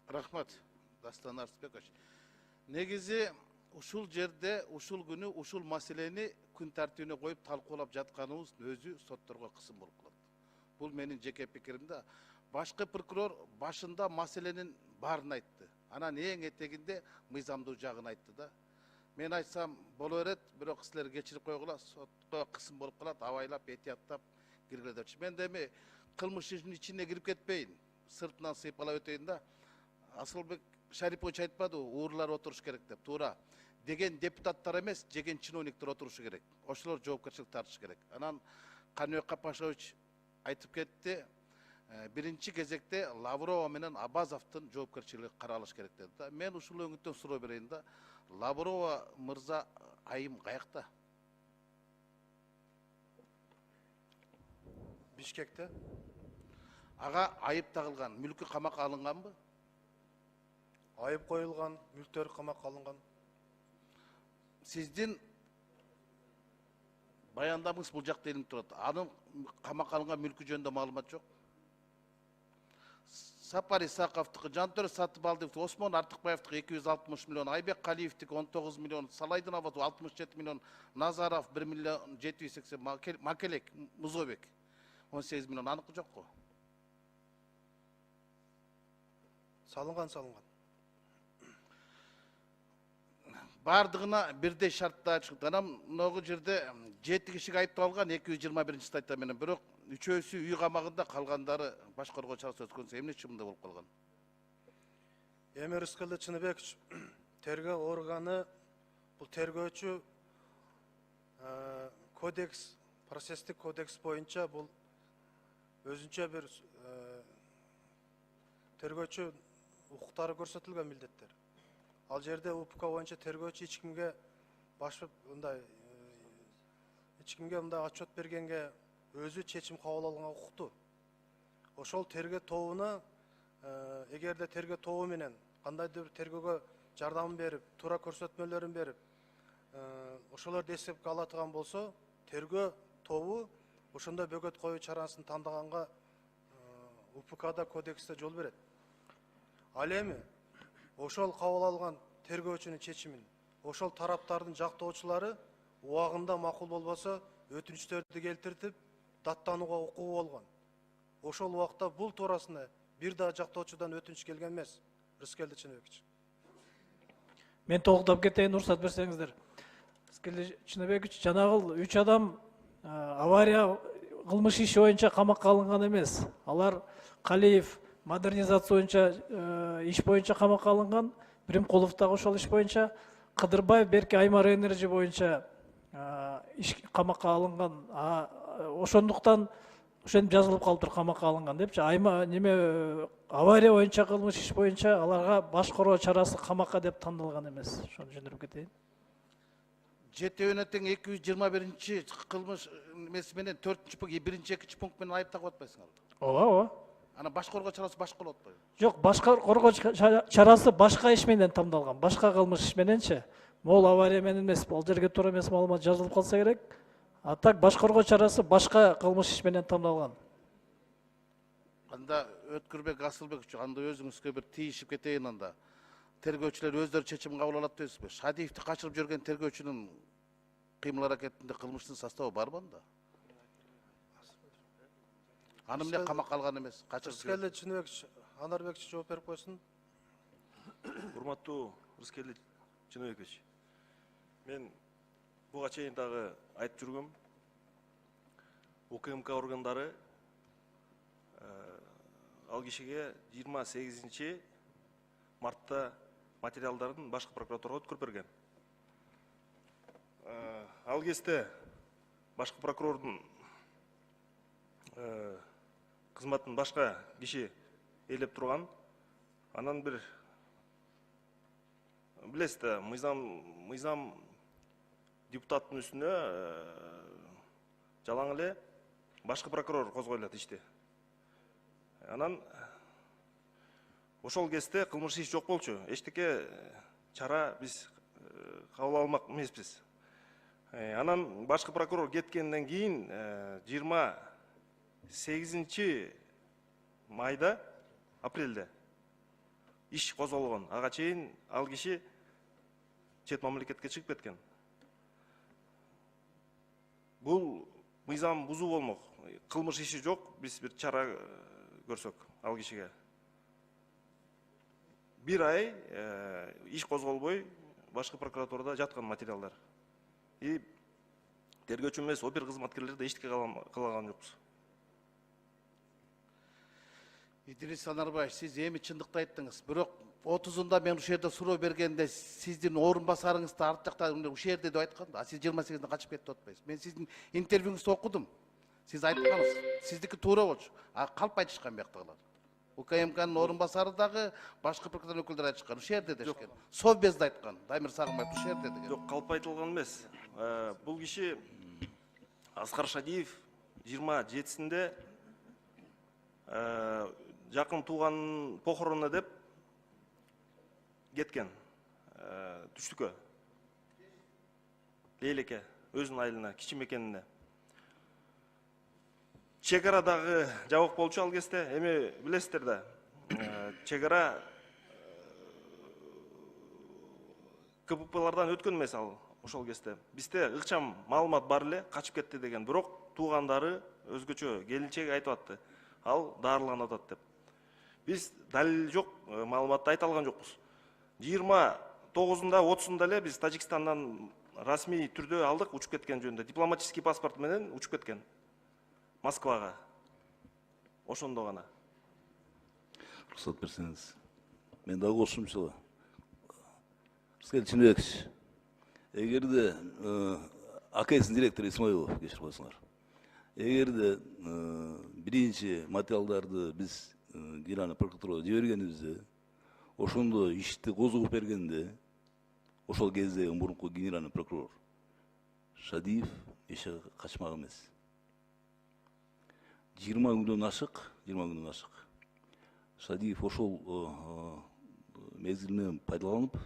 Рахмат, Дастан Арсбекович. Негизи ушул жерде, ушул күнү, ушул маселени күн тартибине коюп талкуулап жатканыбыз өзү сотторго кысым болуп калат. Бул менин жеке пикирим да. Башкы прокурор башында маселенин баарын айтты. Анан эң этегинде мыйзамдуу жагын айтты да. Мен айтсам боло берет, бирок силер кечирип койгула, сотко кысым болуп калат, абайлап, этияттап киргиле депчи. Мен деми кылмыш ишинин ичине кирип кетпейин, сыртынан сыйпалап өтөйүн да. Асылбек Шарипович айтпады, уурлар отуруш керек деп. Туура. Деген депутаттар эмес, жеген чиновниктер отурушу керек. Ошолор жоопкерчилик тартыш керек. Анан Каныбек Капашович айтып кетти. Биринчи кезекте Лаврова менен Абазовдун жоопкерчилиги каралыш керек деди да. Мен ушул өңүттөн суроо берейин да. Лаврова мырза айым каякта? Бишкекте. Ага айып тагылган, мүлкү камакка алынганбы? Айып коюлган, мүлктөр камакка алынган. Сиздин баяндамыңыз бул жакта илинип турат. Анын камакка алынган мүлкү жөнүндө маалымат жок. Сапар Исаковдуку, Жантөр Сатыбалдиевдики, Осмон Артыкбаевдики 260 миллион, Айбек Калиевдики 19 миллион, Салайдын Абатов 67 миллион, Назаров 1 миллион 780, Макелек, Музобек 18 миллион. Аныкы жокко? Салынган. Бардығына бирдей шартта чыкты. Анан могу жерде 7 кишиге айыпталган 221 статья менен, бирок үчөөсү үй камагында, калгандары башкаруу чарасы өткөнсө эмне үчүн мындай болуп калган? Эми Рыскелди Чыныбекович, тергөө органы, бул тергөөчү кодекс, процесстик кодекс боюнча бул өзүнчө бир тергөөчү укуктары көрсөтүлгөн милдеттер. Ал жерде УПК боюнча тергөөчү эч кимге мындай отчет бергенге өзү чечим кабыл алганга укуктуу. Ошол тергөө тобуна эгерде тергөө тобу менен кандайдыр бир тергөөгө жардам берип, туура көрсөтмөлөрүн берип, ошолорду эсепке ала турган болсо, тергөө тобу ошондой бөгөт коюу чарасын тандаганга УПКда кодексте жол берет. Ал эми ошол кабыл алган тергөөчүнүн чечимин ошол тараптардын жактоочулары убагында макул болбосо өтүнүчтөрдү келтиртип даттанууга укугу болгон. Ошол убакта бул туурасында бир да жактоочудан өтүнүч келген эмес. Рыскелди Чыныбекович. Мен толуктап кетейин, уруксат берсеңиздер. Рыскелди Чыныбекович, жанагыл 3 адам авария кылмыш иши боюнча камакка алынган эмес. Алар Калиев модернизация боюнча иш боюнча камакка алынган, Биримкулов дагы ошол иш боюнча, Кыдырбаев Берки Аймар Энерджи боюнча камакка алынган. Ошондуктан ошентип жазылып калыптыр, камакка алынган депчи. Авария боюнча кылмыш иш боюнча аларга башкаруу чарасы камакка деп тандалган эмес. Ошону түшүндүрүп кетейин. Жетөөнө тең 221-чи кылмыш эмеси менен 4-пункт, 1-2 пункт менен айып тагып атпайсыңар? Ооба. Ана башкаруу чарасы башка болот атпайбы? Жок, башкаруу чарасы башка иш менен тамдалган. Башка кылмыш иш мененчи. Могул авария менен эмес, ал жерге туура эмес маалымат жазылып калса керек. А так башкаруу чарасы башка кылмыш иш менен тамдалган. Анда Өткүрбек Асылбекович, анда өзүңүзгө бир тийишип кетейин анда. Тергөөчүлөр өздөрү чечим кабыл алат дейсизби? Шадиевди качырып жүргөн тергөөчүнүн кыймыл аракетинде кылмыштын составы барбы анда? Аны эмне камакка алган эмес? Рыскелди Чыныбекович, Анарбекович жооп берип койсун. Урматтуу Рыскелди Чыныбекович, мен буга чейин дагы айтып жүргөм. УКМК органдары ал кишиге 28 мартта материалдарын башкы прокуратурага өткөрүп берген. Ал кезде башкы прокурордун кызматын башка киши ээлеп турган. Анан бир билесиз да, мыйзам депутаттын үстүнө жалаң эле башкы прокурор козгойлот ишти. Анан ошол кезде кылмыш иш жок болчу. Эчтеке чара биз кабыл алмак эмеспиз. Анан башкы прокурор кеткенден кийин 28 майда, апрелде иш козголгон. Ага чейин ал киши чет мамлекетке чыгып кеткен. Бул мыйзам бузуу болмок. Кылмыш иши жок, биз бир чара көрсөк ал кишиге. Бир ай иш козголбой башкы прокуратурада жаткан материалдар. И тергөөчү эмес, опер кызматкерлери да иштикке кылаган жокпуз. Идрис Анарбаевич, сиз эми чындыкты айттыңыз. Бирок 30-ында мен ушул жерде суроо бергенде сиздин орун басарыңызды арт жакта ушул жерде деп айткан. А сиз 28-де качып кетти деп атпайсыз. Мен сиздин интервьюңузду окудум. Сиз айткансыз. Сиздики туура болчу. А калп айтышкан бияктагылар. УКМКнын орун басары дагы башкы прокуратура өкүлдөрү айтышкан. Ушул жерде дешкен. Совбезди айткан. Дамир Сагынбаев ушул жерде деген. Жок, калп айтылган эмес. Бул киши Аскар Шадиев 27-синде жакын тууганын похоронуна деп кеткен түштүккө. Лейлеке, өзүнүн айылына, кичи мекенине. Чек арадагы жабык болчу ал кезде, эми билесиздер да. Чек ара КППлардан өткөн эмес ал ошол кезде. Бизде ыкчам маалымат бар эле, качып кетти деген. Бирок туугандары өзгөчө келинчеги айтып атты. Ал дарыланып атат деп. Биз далил жок, маалыматты айта алган жокпуз. 29-ында, 30-ында эле биз Тажикстандан расмий түрдө алдык учуп кеткен жөнүндө. Дипломатический паспорт менен учуп кеткен Москвага. Ошондо гана. Рұқсат берсеңіз. Мен дағы қосымшылы. Рыскел Чынбекович, эгерде АКС директору Исмаилов, кешіріп қойсыңар. Эгерде биринчи материалдарды біз Генеральный прокуратураға жибергенибизде, ошондо ишти козгоп бергенде, ошол кезде мурунку генеральный прокурор Шадиев эшеге качмак эмес. 20 күндөн ашык. Шадиев ошол мезгил менен пайдаланып,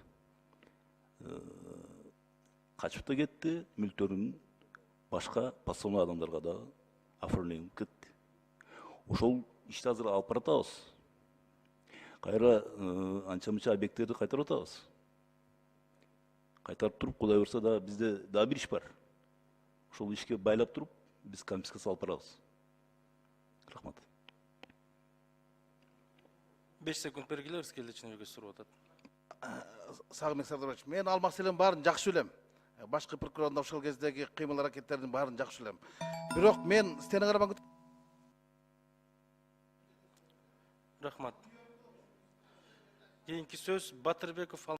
качып да кетти, мүлктөрүн башка подставной адамдарга да оформленип кетти. Ошол ишти азыр алып баратабыз. Кайра анча-мынча объекттерди кайтарып атабыз. Кайтарып туруп, Кудай буйрса да бизде да бир иш бар. Ошол ишке байлап туруп, биз конфискация алып барабыз. Рахмат. 5 секунд бергиле, Рыскелди Чынбекович сурап атат. Сагынбек Сардорович, мен ал маселенин баарын жакшы билем. Башкы прокурордун ошол кездеги кыймыл аракеттердин баарын жакшы билем. Бирок мен стенограмма Рахмат. Кийинки сөз Батырбеков